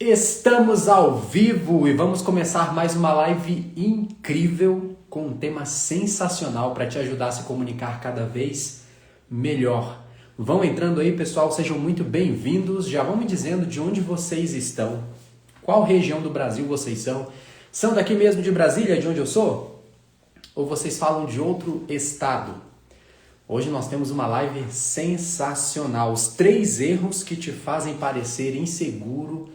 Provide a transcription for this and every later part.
Estamos ao vivo e vamos começar mais uma live incrível com um tema sensacional para te ajudar a se comunicar cada vez melhor. Vão entrando aí, pessoal, sejam muito bem-vindos. Já vão me dizendo de onde vocês estão, qual região do Brasil vocês são. São daqui mesmo de Brasília, de onde eu sou? Ou vocês falam de outro estado? Hoje nós temos uma live sensacional. Os 3 erros que te fazem parecer inseguro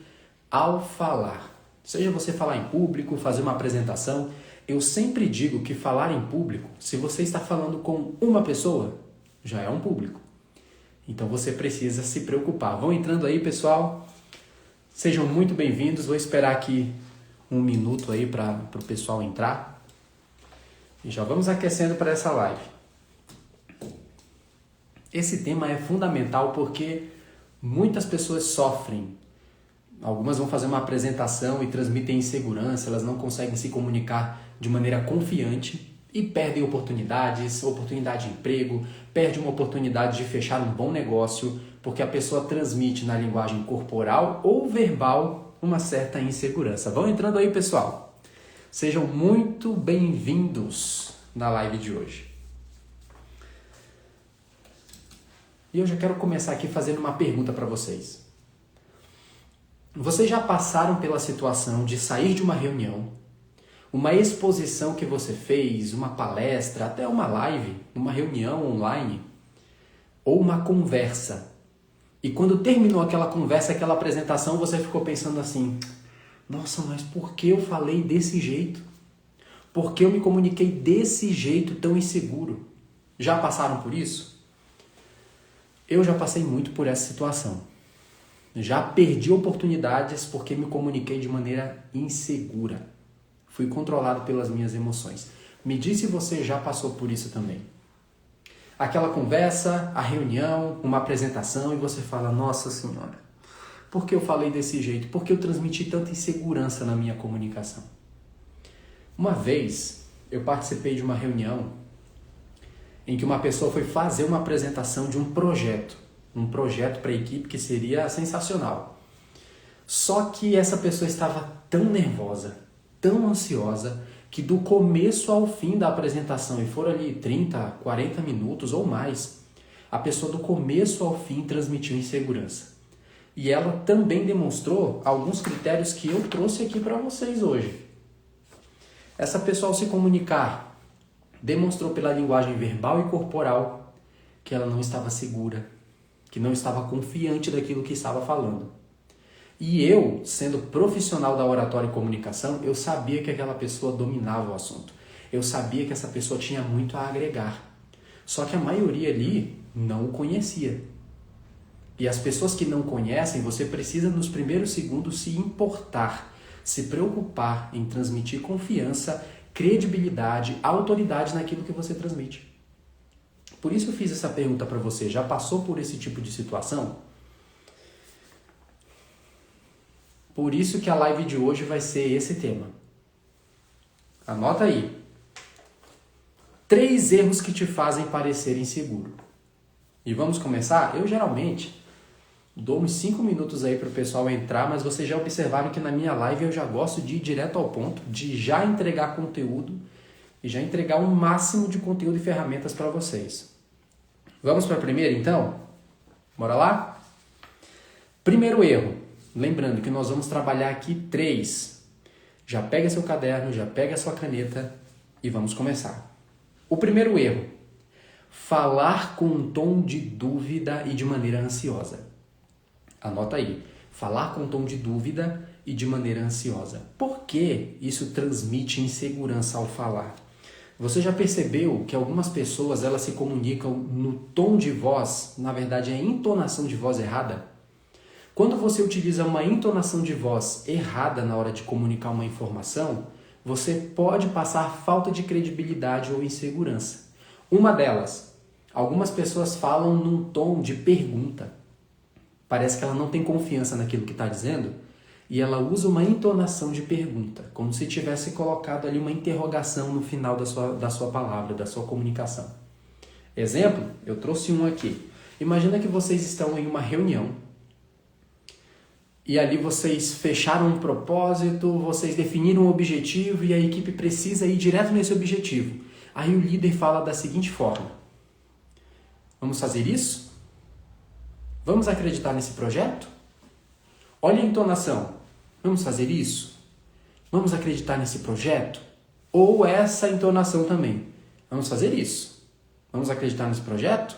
ao falar. Seja você falar em público, fazer uma apresentação, eu sempre digo que falar em público, se você está falando com uma pessoa, já é um público. Então você precisa se preocupar. Vão entrando aí, pessoal. Sejam muito bem-vindos. Vou esperar aqui 1 minuto aí para o pessoal entrar. E já vamos aquecendo para essa live. Esse tema é fundamental porque muitas pessoas sofrem. Algumas vão fazer uma apresentação e transmitem insegurança, elas não conseguem se comunicar de maneira confiante e perdem oportunidades, oportunidade de emprego, perde uma oportunidade de fechar um bom negócio, porque a pessoa transmite na linguagem corporal ou verbal uma certa insegurança. Vão entrando aí, pessoal. Sejam muito bem-vindos na live de hoje. E eu já quero começar aqui fazendo uma pergunta para vocês. Vocês já passaram pela situação de sair de uma reunião, uma exposição que você fez, uma palestra, até uma live, uma reunião online, ou uma conversa. E quando terminou aquela conversa, aquela apresentação, você ficou pensando assim, nossa, mas por que eu falei desse jeito? Por que eu me comuniquei desse jeito tão inseguro? Já passaram por isso? Eu já passei muito por essa situação. Já perdi oportunidades porque me comuniquei de maneira insegura. Fui controlado pelas minhas emoções. Me diz se você já passou por isso também. Aquela conversa, a reunião, uma apresentação e você fala, nossa senhora, por que eu falei desse jeito? Por que eu transmiti tanta insegurança na minha comunicação? Uma vez eu participei de uma reunião em que uma pessoa foi fazer uma apresentação de um projeto para a equipe que seria sensacional. Só que essa pessoa estava tão nervosa, tão ansiosa, que do começo ao fim da apresentação, e foram ali 30, 40 minutos ou mais, a pessoa do começo ao fim transmitiu insegurança. E ela também demonstrou alguns critérios que eu trouxe aqui para vocês hoje. Essa pessoa, ao se comunicar, demonstrou pela linguagem verbal e corporal que ela não estava segura, que não estava confiante daquilo que estava falando. E eu, sendo profissional da oratória e comunicação, eu sabia que aquela pessoa dominava o assunto. Eu sabia que essa pessoa tinha muito a agregar. Só que a maioria ali não o conhecia. E as pessoas que não conhecem, você precisa nos primeiros segundos se importar, se preocupar em transmitir confiança, credibilidade, autoridade naquilo que você transmite. Por isso eu fiz essa pergunta para você. Já passou por esse tipo de situação? Por isso que a live de hoje vai ser esse tema. Anota aí. 3 erros que te fazem parecer inseguro. E vamos começar? Eu geralmente dou uns 5 minutos aí para o pessoal entrar, mas vocês já observaram que na minha live eu já gosto de ir direto ao ponto, de já entregar conteúdo e já entregar o máximo de conteúdo e ferramentas para vocês. Vamos para a primeira, então? Bora lá? Primeiro erro. Lembrando que nós vamos trabalhar aqui 3. Já pega seu caderno, já pega sua caneta e vamos começar. O primeiro erro. Falar com um tom de dúvida e de maneira ansiosa. Anota aí. Falar com um tom de dúvida e de maneira ansiosa. Por que isso transmite insegurança ao falar? Você já percebeu que algumas pessoas elas se comunicam no tom de voz, na verdade é a entonação de voz errada? Quando você utiliza uma entonação de voz errada na hora de comunicar uma informação, você pode passar falta de credibilidade ou insegurança. Uma delas, algumas pessoas falam num tom de pergunta. Parece que ela não tem confiança naquilo que está dizendo e ela usa uma entonação de pergunta, como se tivesse colocado ali uma interrogação no final da sua palavra, da sua comunicação. Exemplo, eu trouxe um aqui. Imagina que vocês estão em uma reunião e ali vocês fecharam um propósito, vocês definiram um objetivo e a equipe precisa ir direto nesse objetivo. Aí o líder fala da seguinte forma: vamos fazer isso? Vamos acreditar nesse projeto? Olha a entonação. Vamos fazer isso? Vamos acreditar nesse projeto? Ou essa entonação também. Vamos fazer isso? Vamos acreditar nesse projeto?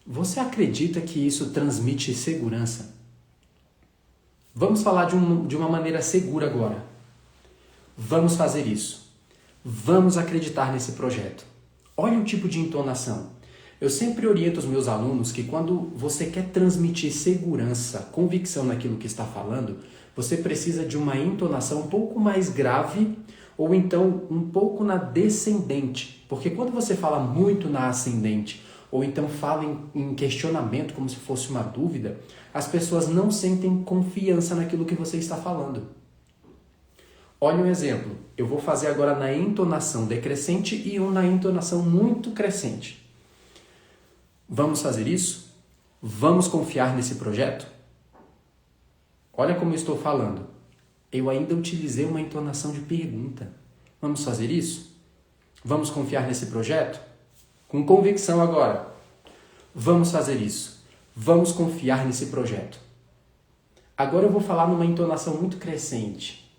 Você acredita que isso transmite segurança? Vamos falar de uma maneira segura agora. Vamos fazer isso. Vamos acreditar nesse projeto. Olha o tipo de entonação. Eu sempre oriento os meus alunos que quando você quer transmitir segurança, convicção naquilo que está falando, você precisa de uma entonação um pouco mais grave ou então um pouco na descendente. Porque quando você fala muito na ascendente ou então fala em questionamento como se fosse uma dúvida, as pessoas não sentem confiança naquilo que você está falando. Olha um exemplo. Eu vou fazer agora na entonação decrescente e um na entonação muito crescente. Vamos fazer isso? Vamos confiar nesse projeto? Olha como eu estou falando. Eu ainda utilizei uma entonação de pergunta. Vamos fazer isso? Vamos confiar nesse projeto? Com convicção agora. Vamos fazer isso. Vamos confiar nesse projeto. Agora eu vou falar numa entonação muito crescente.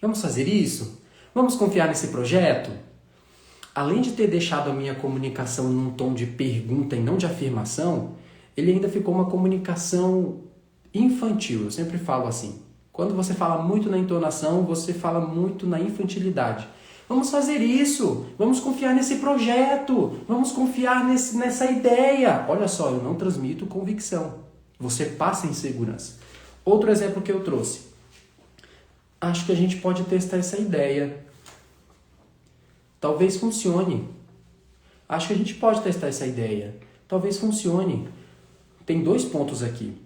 Vamos fazer isso? Vamos confiar nesse projeto? Além de ter deixado a minha comunicação num tom de pergunta e não de afirmação, ele ainda ficou uma comunicação infantil. Eu sempre falo assim. Quando você fala muito na entonação, você fala muito na infantilidade. Vamos fazer isso, vamos confiar nesse projeto, vamos confiar nessa ideia. Olha só, eu não transmito convicção. Você passa insegurança. Outro exemplo que eu trouxe. Acho que a gente pode testar essa ideia. Talvez funcione. Acho que a gente pode testar essa ideia. Talvez funcione. Tem 2 pontos aqui.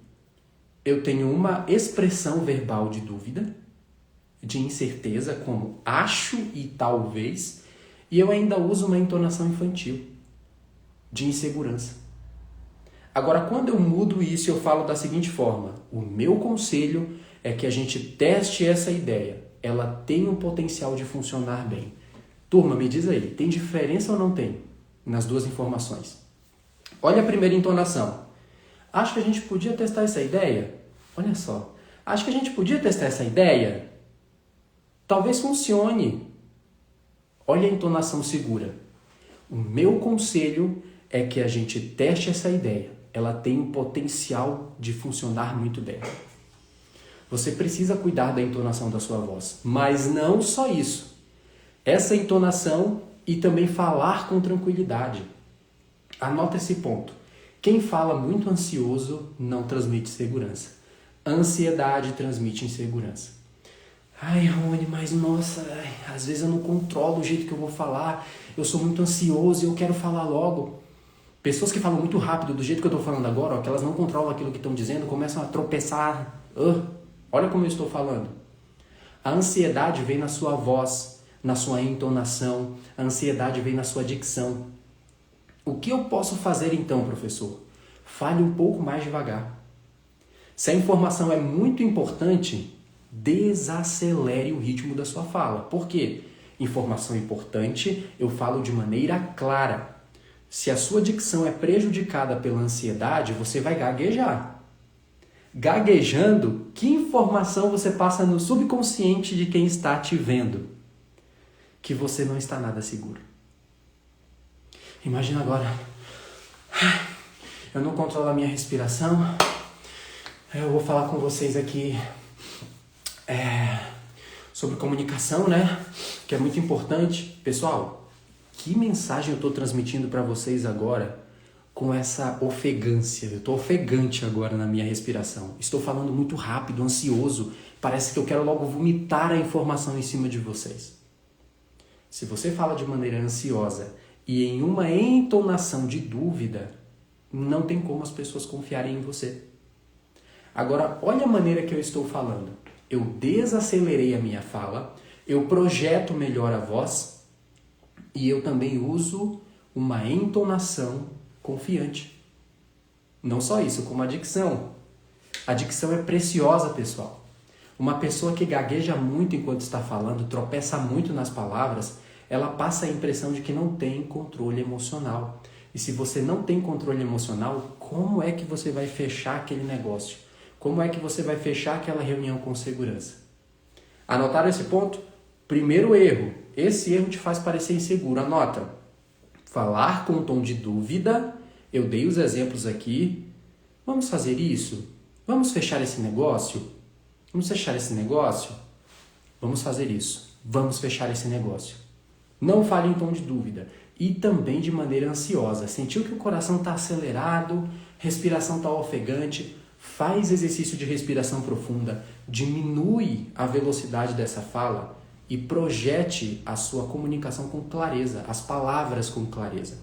Eu tenho uma expressão verbal de dúvida, de incerteza, como acho e talvez, e eu ainda uso uma entonação infantil, de insegurança. Agora, quando eu mudo isso, eu falo da seguinte forma: o meu conselho é que a gente teste essa ideia. Ela tem um potencial de funcionar bem. Turma, me diz aí, tem diferença ou não tem nas 2 informações? Olha a primeira entonação. Acho que a gente podia testar essa ideia? Olha só. Acho que a gente podia testar essa ideia? Talvez funcione. Olha a entonação segura. O meu conselho é que a gente teste essa ideia. Ela tem um potencial de funcionar muito bem. Você precisa cuidar da entonação da sua voz, mas não só isso. Essa entonação e também falar com tranquilidade. Anota esse ponto. Quem fala muito ansioso não transmite segurança. Ansiedade transmite insegurança. Ai, Rony, mas nossa, às vezes eu não controlo o jeito que eu vou falar. Eu sou muito ansioso e eu quero falar logo. Pessoas que falam muito rápido, do jeito que eu estou falando agora, ó, que elas não controlam aquilo que estão dizendo, começam a tropeçar. Olha como eu estou falando. A ansiedade vem na sua voz, na sua entonação, a ansiedade vem na sua dicção. O que eu posso fazer então, professor? Fale um pouco mais devagar. Se a informação é muito importante, desacelere o ritmo da sua fala. Por quê? Informação importante, eu falo de maneira clara. Se a sua dicção é prejudicada pela ansiedade, você vai gaguejar. Gaguejando, que informação você passa no subconsciente de quem está te vendo? Que você não está nada seguro. Imagina agora, eu não controlo a minha respiração, eu vou falar com vocês aqui sobre comunicação, né? Que é muito importante. Pessoal, que mensagem eu estou transmitindo para vocês agora com essa ofegância? Eu estou ofegante agora na minha respiração. Estou falando muito rápido, ansioso. Parece que eu quero logo vomitar a informação em cima de vocês. Se você fala de maneira ansiosa e em uma entonação de dúvida, não tem como as pessoas confiarem em você. Agora, olha a maneira que eu estou falando. Eu desacelerei a minha fala, eu projeto melhor a voz e eu também uso uma entonação confiante. Não só isso, como a dicção. A dicção é preciosa, pessoal. Uma pessoa que gagueja muito enquanto está falando, tropeça muito nas palavras, ela passa a impressão de que não tem controle emocional. E se você não tem controle emocional, como é que você vai fechar aquele negócio? Como é que você vai fechar aquela reunião com segurança? Anotaram esse ponto? Primeiro erro. Esse erro te faz parecer inseguro. Anota. Falar com um tom de dúvida. Eu dei os exemplos aqui. Vamos fazer isso? Vamos fechar esse negócio? Vamos fechar esse negócio? Vamos fazer isso. Vamos fechar esse negócio. Não fale em tom de dúvida. E também de maneira ansiosa. Sentiu que o coração está acelerado, respiração está ofegante? Faz exercício de respiração profunda. Diminui a velocidade dessa fala e projete a sua comunicação com clareza, as palavras com clareza.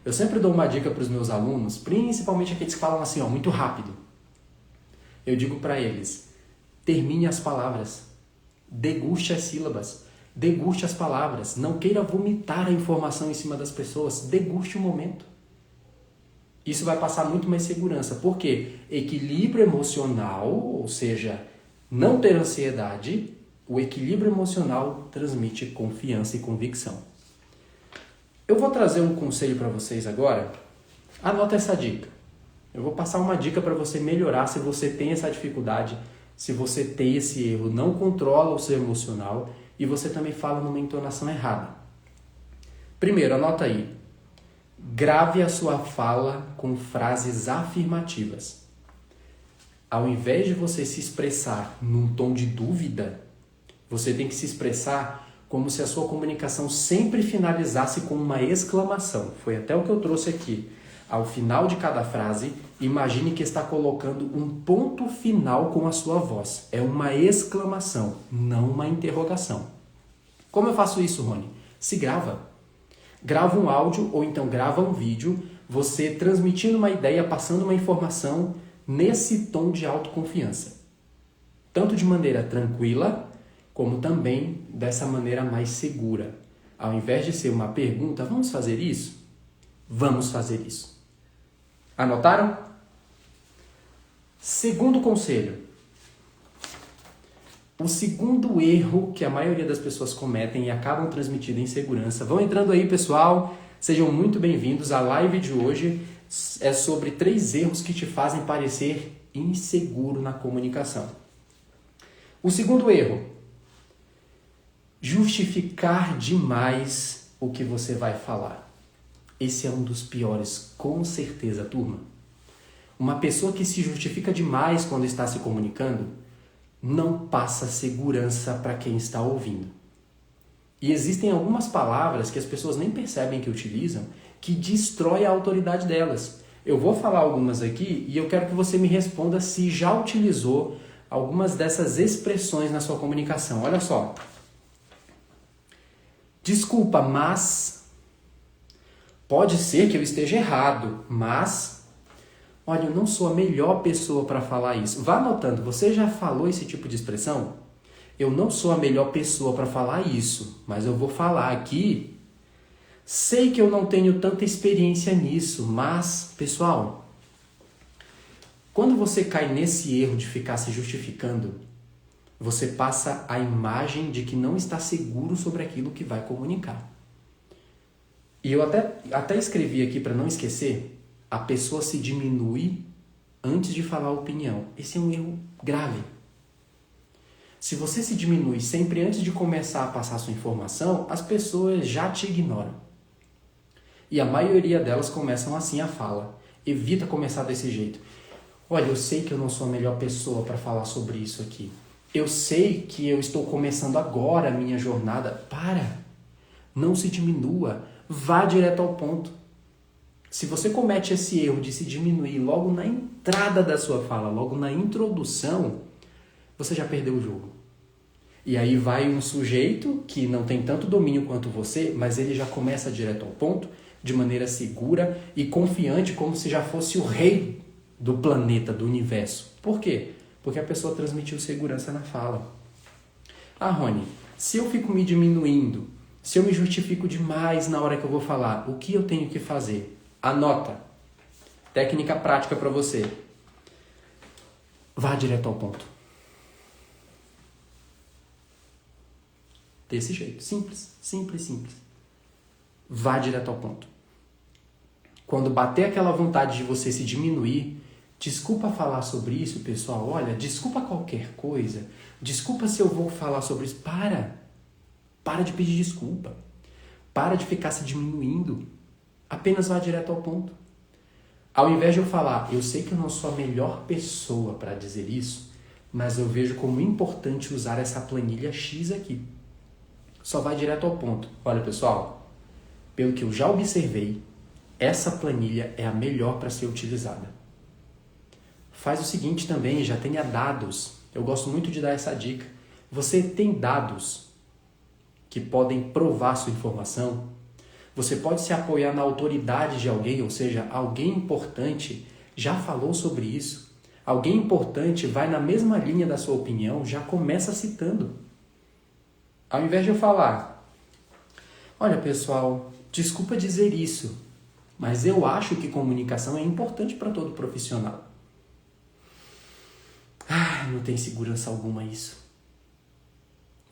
Eu sempre dou uma dica para os meus alunos, principalmente aqueles que falam assim, muito rápido. Eu digo para eles, termine as palavras, deguste as sílabas, deguste as palavras, não queira vomitar a informação em cima das pessoas, deguste o momento. Isso vai passar muito mais segurança, porque equilíbrio emocional, ou seja, não ter ansiedade, o equilíbrio emocional transmite confiança e convicção. Eu vou trazer um conselho para vocês agora. Anota essa dica. Eu vou passar uma dica para você melhorar se você tem essa dificuldade, se você tem esse erro, não controla o seu emocional e você também fala numa entonação errada. Primeiro, anota aí. Grave a sua fala com frases afirmativas. Ao invés de você se expressar num tom de dúvida, você tem que se expressar como se a sua comunicação sempre finalizasse com uma exclamação. Foi até o que eu trouxe aqui. Ao final de cada frase, imagine que está colocando um ponto final com a sua voz. É uma exclamação, não uma interrogação. Como eu faço isso, Rony? Se grava. Grava um áudio ou então grava um vídeo, você transmitindo uma ideia, passando uma informação nesse tom de autoconfiança. Tanto de maneira tranquila, como também dessa maneira mais segura. Ao invés de ser uma pergunta, vamos fazer isso? Vamos fazer isso. Anotaram? Segundo conselho. O segundo erro que a maioria das pessoas cometem e acabam transmitindo insegurança. Vão entrando aí, pessoal. Sejam muito bem-vindos. A live de hoje é sobre 3 erros que te fazem parecer inseguro na comunicação. O segundo erro. Justificar demais o que você vai falar. Esse é um dos piores, com certeza, turma. Uma pessoa que se justifica demais quando está se comunicando não passa segurança para quem está ouvindo. E existem algumas palavras que as pessoas nem percebem que utilizam que destrói a autoridade delas. Eu vou falar algumas aqui e eu quero que você me responda se já utilizou algumas dessas expressões na sua comunicação. Olha só. Desculpa, mas... Pode ser que eu esteja errado, mas... Olha, eu não sou a melhor pessoa para falar isso. Vá anotando, você já falou esse tipo de expressão? Eu não sou a melhor pessoa para falar isso, mas eu vou falar aqui. Sei que eu não tenho tanta experiência nisso, mas, pessoal, quando você cai nesse erro de ficar se justificando, você passa a imagem de que não está seguro sobre aquilo que vai comunicar. E eu até escrevi aqui para não esquecer, a pessoa se diminui antes de falar a opinião. Esse é um erro grave. Se você se diminui sempre antes de começar a passar a sua informação, as pessoas já te ignoram. E a maioria delas começam assim a fala. Evita começar desse jeito. Olha, eu sei que eu não sou a melhor pessoa para falar sobre isso aqui. Eu sei que eu estou começando agora a minha jornada. Para! Não se diminua. Vá direto ao ponto. Se você comete esse erro de se diminuir logo na entrada da sua fala, logo na introdução, você já perdeu o jogo. E aí vai um sujeito que não tem tanto domínio quanto você, mas ele já começa direto ao ponto, de maneira segura e confiante, como se já fosse o rei do planeta, do universo. Por quê? Porque a pessoa transmitiu segurança na fala. Ah, Rony, se eu fico me diminuindo, se eu me justifico demais na hora que eu vou falar, o que eu tenho que fazer? Anota. Técnica prática para você. Vá direto ao ponto. Desse jeito. Simples, simples, simples. Vá direto ao ponto. Quando bater aquela vontade de você se diminuir, desculpa falar sobre isso, pessoal. Olha, desculpa qualquer coisa. Desculpa se eu vou falar sobre isso. Para de pedir desculpa. Para de ficar se diminuindo. Apenas vá direto ao ponto. Ao invés de eu falar, eu sei que eu não sou a melhor pessoa para dizer isso, mas eu vejo como importante usar essa planilha X aqui. Só vai direto ao ponto. Olha, pessoal, pelo que eu já observei, essa planilha é a melhor para ser utilizada. Faz o seguinte também, já tenha dados. Eu gosto muito de dar essa dica. Você tem dados que podem provar sua informação? Você pode se apoiar na autoridade de alguém, ou seja, alguém importante já falou sobre isso. Alguém importante vai na mesma linha da sua opinião, já começa citando. Ao invés de eu falar, olha pessoal, desculpa dizer isso, mas eu acho que comunicação é importante para todo profissional. Não tem segurança alguma isso.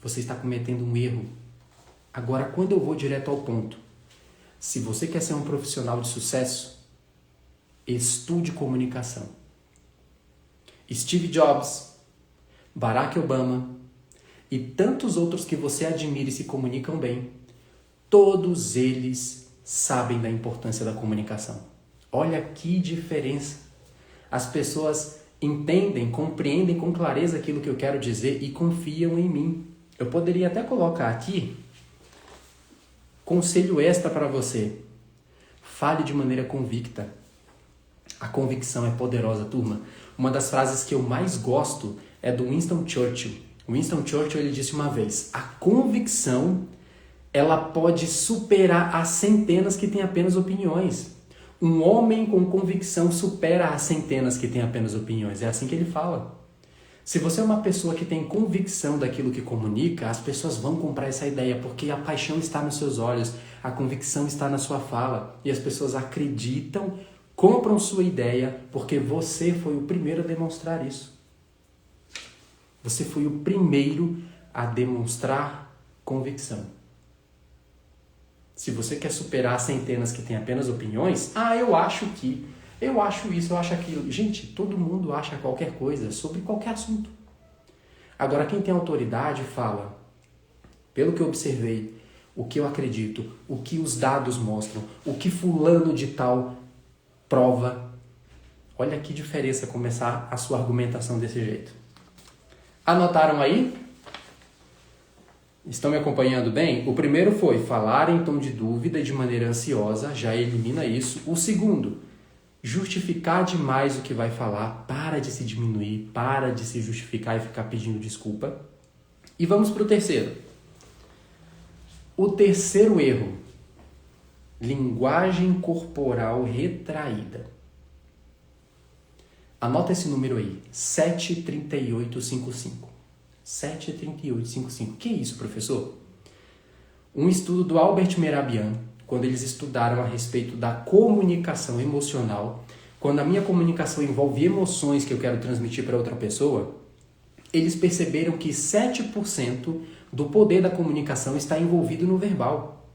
Você está cometendo um erro. Agora, quando eu vou direto ao ponto, se você quer ser um profissional de sucesso, estude comunicação. Steve Jobs, Barack Obama e tantos outros que você admira e se comunicam bem, todos eles sabem da importância da comunicação. Olha que diferença. As pessoas entendem, compreendem com clareza aquilo que eu quero dizer e confiam em mim. Eu poderia até colocar aqui conselho extra para você. Fale de maneira convicta. A convicção é poderosa, turma. Uma das frases que eu mais gosto é do Winston Churchill. Winston Churchill ele disse uma vez, a convicção ela pode superar as centenas que têm apenas opiniões. Um homem com convicção supera as centenas que têm apenas opiniões. É assim que ele fala. Se você é uma pessoa que tem convicção daquilo que comunica, as pessoas vão comprar essa ideia, porque a paixão está nos seus olhos, a convicção está na sua fala, e as pessoas acreditam, compram sua ideia, porque você foi o primeiro a demonstrar isso. Você foi o primeiro a demonstrar convicção. Se você quer superar as centenas que têm apenas opiniões, eu acho que... eu acho isso, eu acho aquilo. Gente, todo mundo acha qualquer coisa sobre qualquer assunto. Agora, quem tem autoridade fala, pelo que eu observei, o que eu acredito, o que os dados mostram, o que fulano de tal prova. Olha que diferença começar a sua argumentação desse jeito. Anotaram aí? Estão me acompanhando bem? O primeiro foi falar em tom de dúvida e de maneira ansiosa, já elimina isso. O segundo, justificar demais o que vai falar, para de se diminuir, para de se justificar e ficar pedindo desculpa. E vamos para o terceiro. O terceiro erro, linguagem corporal retraída. Anota esse número aí, 73855. 73855. Que isso, professor? Um estudo do Albert Mehrabian, quando eles estudaram a respeito da comunicação emocional, quando a minha comunicação envolve emoções que eu quero transmitir para outra pessoa, eles perceberam que 7% do poder da comunicação está envolvido no verbal.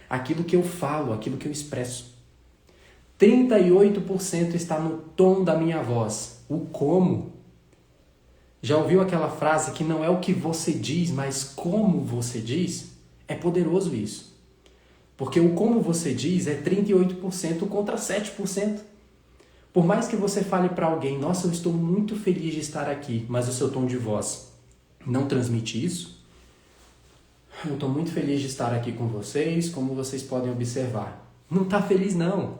Aquilo que eu falo, aquilo que eu expresso. 38% está no tom da minha voz, o como. Já ouviu aquela frase que não é o que você diz, mas como você diz? É poderoso isso. Porque o como você diz é 38% contra 7%. Por mais que você fale para alguém, nossa, eu estou muito feliz de estar aqui, mas o seu tom de voz não transmite isso, eu estou muito feliz de estar aqui com vocês, como vocês podem observar. Não está feliz, não.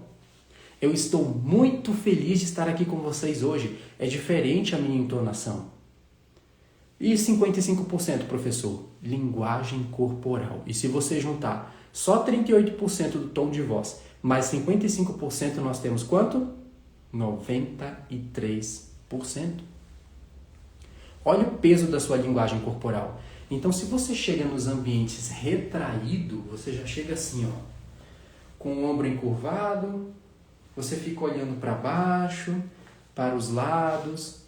Eu estou muito feliz de estar aqui com vocês hoje. É diferente a minha entonação. E 55%, professor? Linguagem corporal. E se você juntar só 38% do tom de voz, mais 55%, nós temos quanto? 93%. Olha o peso da sua linguagem corporal. Então, se você chega nos ambientes retraído, você já chega assim, ó, com o ombro encurvado, você fica olhando para baixo, para os lados,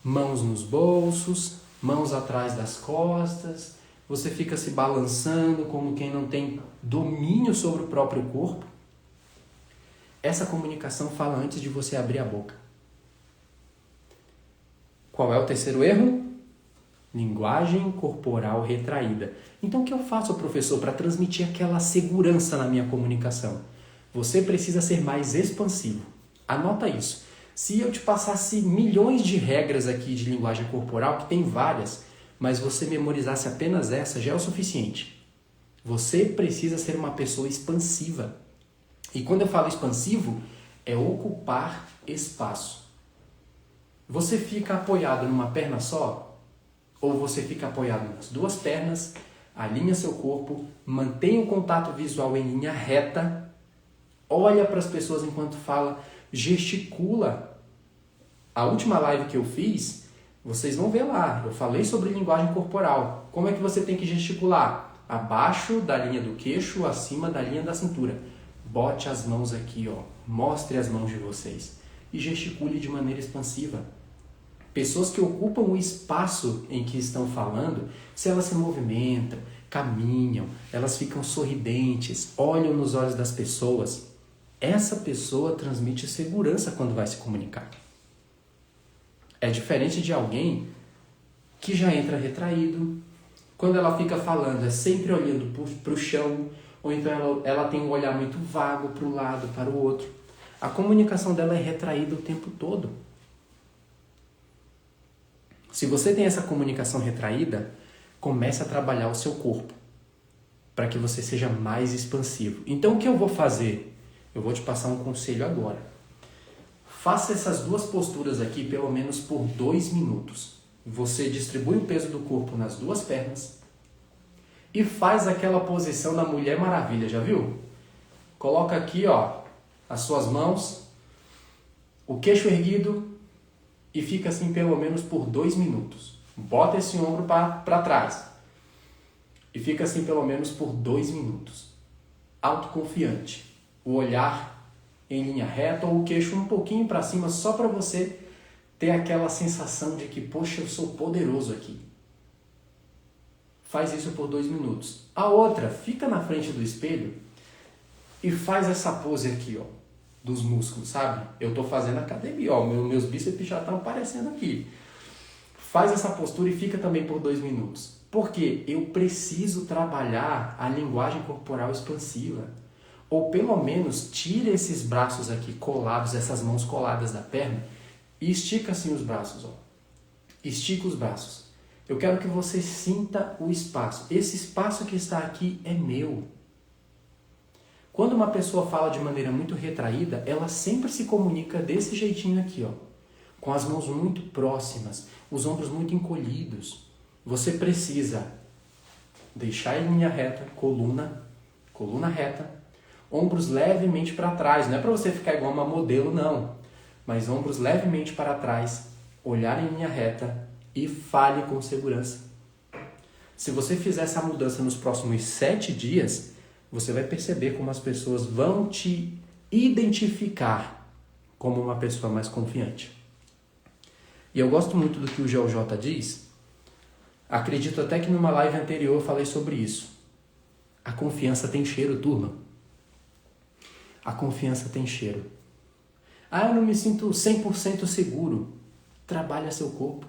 Mãos nos bolsos, mãos atrás das costas, você fica se balançando como quem não tem domínio sobre o próprio corpo. Essa comunicação fala antes de você abrir a boca. Qual é o terceiro erro? Linguagem corporal retraída. Então o que eu faço, professor, para transmitir aquela segurança na minha comunicação? Você precisa ser mais expansivo. Anota isso. Se eu te passasse milhões de regras aqui de linguagem corporal, que tem várias, mas você memorizasse apenas essa, já é o suficiente. Você precisa ser uma pessoa expansiva. E quando eu falo expansivo, é ocupar espaço. Você fica apoiado numa perna só? Ou você fica apoiado nas duas pernas, alinha seu corpo, mantém o contato visual em linha reta, olha para as pessoas enquanto fala, gesticula. A última live que eu fiz, vocês vão ver lá, eu falei sobre linguagem corporal. Como é que você tem que gesticular? Abaixo da linha do queixo, acima da linha da cintura. Bote as mãos aqui, ó. Mostre as mãos de vocês. E gesticule de maneira expansiva. Pessoas que ocupam o espaço em que estão falando, se elas se movimentam, caminham, elas ficam sorridentes, olham nos olhos das pessoas, essa pessoa transmite segurança quando vai se comunicar. É diferente de alguém que já entra retraído. Quando ela fica falando, é sempre olhando para o chão, ou então ela tem um olhar muito vago para um lado, para o outro. A comunicação dela é retraída o tempo todo. Se você tem essa comunicação retraída, comece a trabalhar o seu corpo para que você seja mais expansivo. Então, o que eu vou fazer? Eu vou te passar um conselho agora. Faça essas duas posturas aqui pelo menos por 2 minutos. Você distribui o peso do corpo nas duas pernas e faz aquela posição da Mulher Maravilha, já viu? Coloca aqui, ó, as suas mãos, o queixo erguido e fica assim pelo menos por 2 minutos. Bota esse ombro para trás e fica assim pelo menos por 2 minutos. Autoconfiante. O olhar em linha reta ou o queixo um pouquinho para cima só para você ter aquela sensação de que, poxa, eu sou poderoso aqui. Faz isso por 2 minutos. A outra, fica na frente do espelho e faz essa pose aqui, ó, dos músculos, sabe? Eu tô fazendo academia, ó, meus bíceps já estão aparecendo aqui. Faz essa postura e fica também por 2 minutos. Porque eu preciso trabalhar a linguagem corporal expansiva. Ou pelo menos tire esses braços aqui colados, essas mãos coladas da perna e estica assim os braços, ó. Estica os braços. Eu quero que você sinta o espaço. Esse espaço que está aqui é meu. Quando uma pessoa fala de maneira muito retraída, ela sempre se comunica desse jeitinho aqui, ó, com as mãos muito próximas, os ombros muito encolhidos. Você precisa deixar em linha reta, coluna reta, ombros levemente para trás. Não é para você ficar igual uma modelo, não. Mas ombros levemente para trás, olhar em linha reta e fale com segurança. Se você fizer essa mudança nos próximos 7 dias, você vai perceber como as pessoas vão te identificar como uma pessoa mais confiante. E eu gosto muito do que o GeoJ diz. Acredito até que numa live anterior eu falei sobre isso. A confiança tem cheiro, turma. A confiança tem cheiro. Ah, eu não me sinto 100% seguro. Trabalha seu corpo.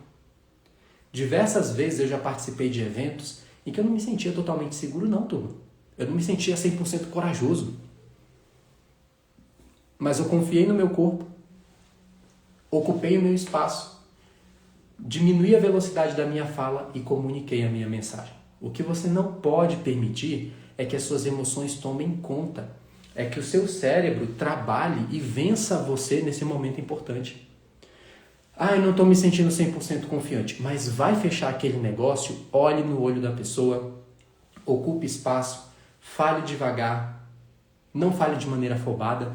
Diversas vezes eu já participei de eventos em que eu não me sentia totalmente seguro, não, turma. Eu não me sentia 100% corajoso. Mas eu confiei no meu corpo. Ocupei o meu espaço. Diminuí a velocidade da minha fala e comuniquei a minha mensagem. O que você não pode permitir é que as suas emoções tomem conta. É que o seu cérebro trabalhe e vença você nesse momento importante. Ah, eu não estou me sentindo 100% confiante. Mas vai fechar aquele negócio, olhe no olho da pessoa, ocupe espaço, fale devagar, não fale de maneira afobada.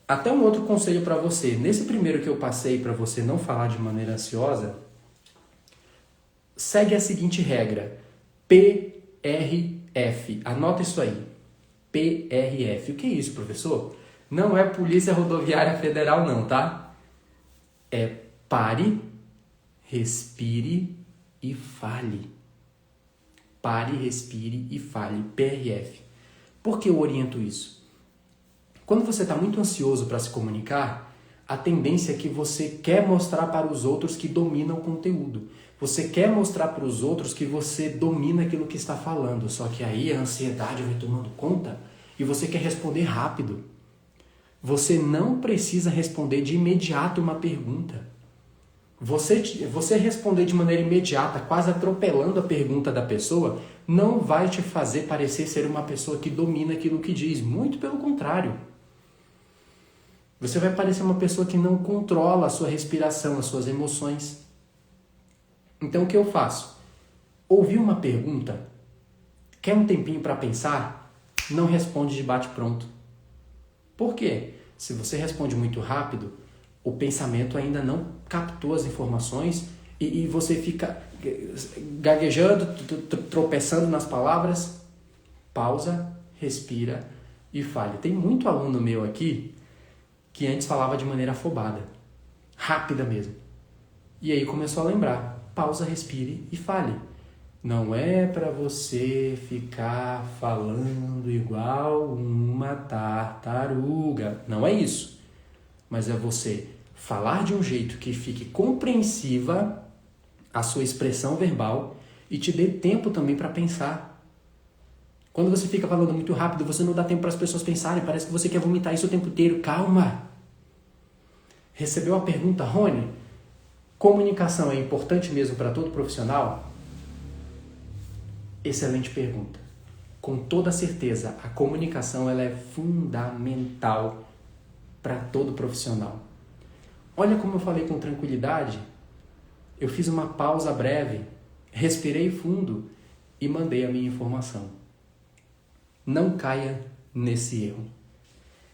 Até um outro conselho para você. Nesse primeiro que eu passei para você não falar de maneira ansiosa, segue a seguinte regra. PRF. Anota isso aí. PRF. O que é isso, professor? Não é Polícia Rodoviária Federal não, tá? É pare, respire e fale. Pare, respire e fale. PRF. Por que eu oriento isso? Quando você está muito ansioso para se comunicar, a tendência é que você quer mostrar para os outros que domina o conteúdo. Você quer mostrar para os outros que você domina aquilo que está falando. Só que aí a ansiedade vai tomando conta e você quer responder rápido. Você não precisa responder de imediato uma pergunta. Você responder de maneira imediata, quase atropelando a pergunta da pessoa, não vai te fazer parecer ser uma pessoa que domina aquilo que diz. Muito pelo contrário. Você vai parecer uma pessoa que não controla a sua respiração, as suas emoções. Então o que eu faço? Ouvi uma pergunta, quer um tempinho para pensar? Não responde de bate-pronto. Por quê? Se você responde muito rápido, o pensamento ainda não captou as informações e você fica gaguejando, tropeçando nas palavras. Pausa, respira e fale. Tem muito aluno meu aqui que antes falava de maneira afobada, rápida mesmo. E aí começou a lembrar. Pausa, respire e fale. Não é para você ficar falando igual uma tartaruga. Não é isso. Mas é você falar de um jeito que fique compreensiva a sua expressão verbal e te dê tempo também para pensar. Quando você fica falando muito rápido, você não dá tempo para as pessoas pensarem. Parece que você quer vomitar isso o tempo inteiro. Calma. Recebeu a pergunta, Rony, comunicação é importante mesmo para todo profissional? Excelente pergunta. Com toda certeza, a comunicação ela é fundamental para todo profissional. Olha como eu falei com tranquilidade. Eu fiz uma pausa breve, respirei fundo e mandei a minha informação. Não caia nesse erro.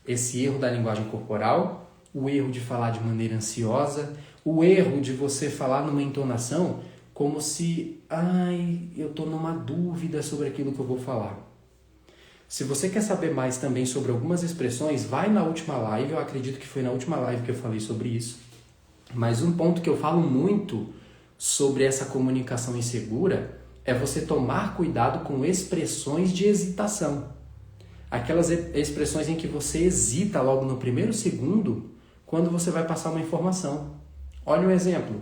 Esse erro da linguagem corporal, o erro de falar de maneira ansiosa, o erro de você falar numa entonação como se, eu estou numa dúvida sobre aquilo que eu vou falar. Se você quer saber mais também sobre algumas expressões, vai na última live, eu acredito que foi na última live que eu falei sobre isso. Mas um ponto que eu falo muito sobre essa comunicação insegura é você tomar cuidado com expressões de hesitação. Aquelas expressões em que você hesita logo no primeiro segundo quando você vai passar uma informação. Olha um exemplo.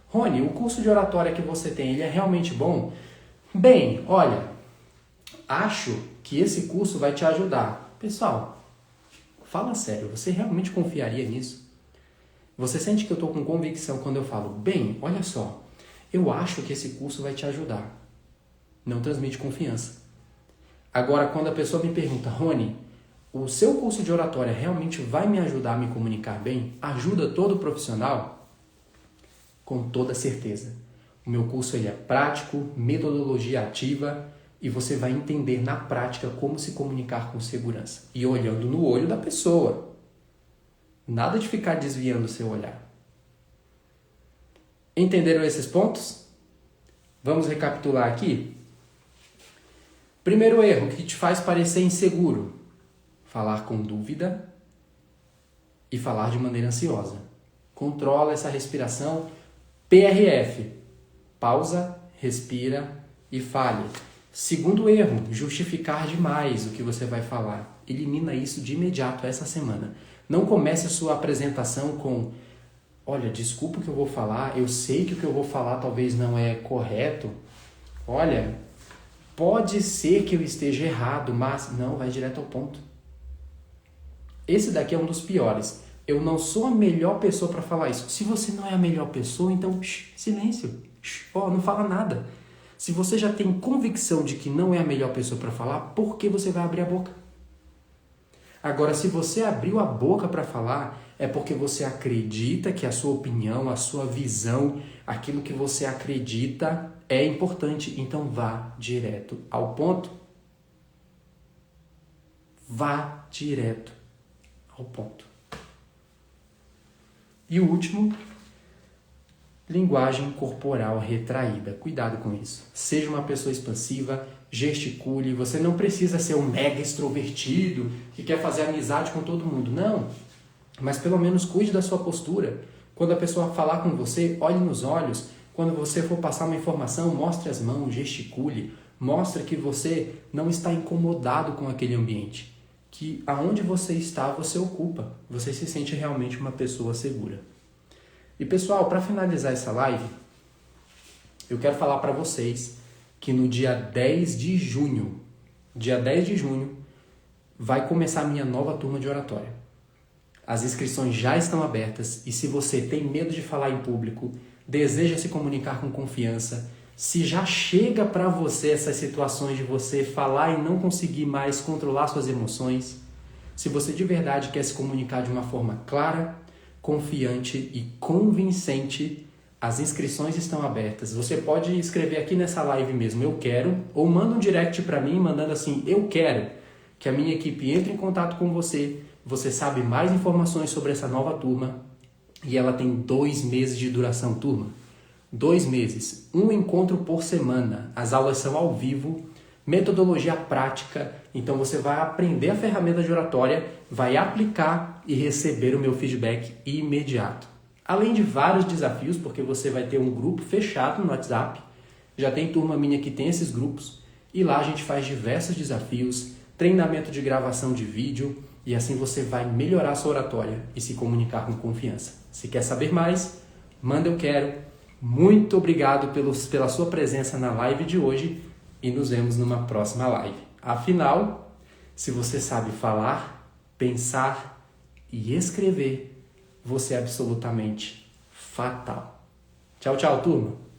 Rony, o curso de oratória que você tem, ele é realmente bom? Bem, olha, acho que esse curso vai te ajudar. Pessoal, fala sério, você realmente confiaria nisso? Você sente que eu estou com convicção quando eu falo, bem, olha só, eu acho que esse curso vai te ajudar. Não transmite confiança. Agora, quando a pessoa me pergunta, Rony, o seu curso de oratória realmente vai me ajudar a me comunicar bem? Ajuda todo profissional? Com toda certeza. O meu curso ele é prático, metodologia ativa e você vai entender na prática como se comunicar com segurança. E olhando no olho da pessoa. Nada de ficar desviando o seu olhar. Entenderam esses pontos? Vamos recapitular aqui? Primeiro erro que te faz parecer inseguro. Falar com dúvida e falar de maneira ansiosa. Controla essa respiração. PRF. Pausa, respira e fale. Segundo erro, justificar demais o que você vai falar. Elimina isso de imediato essa semana. Não comece a sua apresentação com olha, desculpa o que eu vou falar, eu sei que o que eu vou falar talvez não é correto. Olha, pode ser que eu esteja errado, mas não, vai direto ao ponto. Esse daqui é um dos piores. Eu não sou a melhor pessoa para falar isso. Se você não é a melhor pessoa, então silêncio. Não fala nada. Se você já tem convicção de que não é a melhor pessoa para falar, por que você vai abrir a boca? Agora, se você abriu a boca para falar, é porque você acredita que a sua opinião, a sua visão, aquilo que você acredita é importante. Então vá direto ao ponto. Vá direto ao ponto. E o último, linguagem corporal retraída. Cuidado com isso. Seja uma pessoa expansiva, gesticule. Você não precisa ser um mega extrovertido que quer fazer amizade com todo mundo. Não. Mas pelo menos cuide da sua postura. Quando a pessoa falar com você, olhe nos olhos, Quando você for passar uma informação, mostre as mãos, gesticule, mostre que você não está incomodado com aquele ambiente, que aonde você está, você ocupa, você se sente realmente uma pessoa segura. E pessoal, para finalizar essa live, eu quero falar para vocês que no dia 10 de junho, vai começar a minha nova turma de oratória. As inscrições já estão abertas e se você tem medo de falar em público, deseja se comunicar com confiança, se já chega para você essas situações de você falar e não conseguir mais controlar suas emoções, se você de verdade quer se comunicar de uma forma clara, confiante e convincente, as inscrições estão abertas. Você pode escrever aqui nessa live mesmo, eu quero, ou manda um direct para mim mandando assim, eu quero, que a minha equipe entre em contato com você, você sabe mais informações sobre essa nova turma e ela tem 2 meses de duração, turma. 2 meses, um encontro por semana, as aulas são ao vivo, metodologia prática, então você vai aprender a ferramenta de oratória, vai aplicar e receber o meu feedback imediato. Além de vários desafios, porque você vai ter um grupo fechado no WhatsApp, já tem turma minha que tem esses grupos, e lá a gente faz diversos desafios, treinamento de gravação de vídeo, e assim você vai melhorar a sua oratória e se comunicar com confiança. Se quer saber mais, manda eu quero. Muito obrigado pela sua presença na live de hoje e nos vemos numa próxima live. Afinal, se você sabe falar, pensar e escrever, você é absolutamente fatal. Tchau, tchau, turma!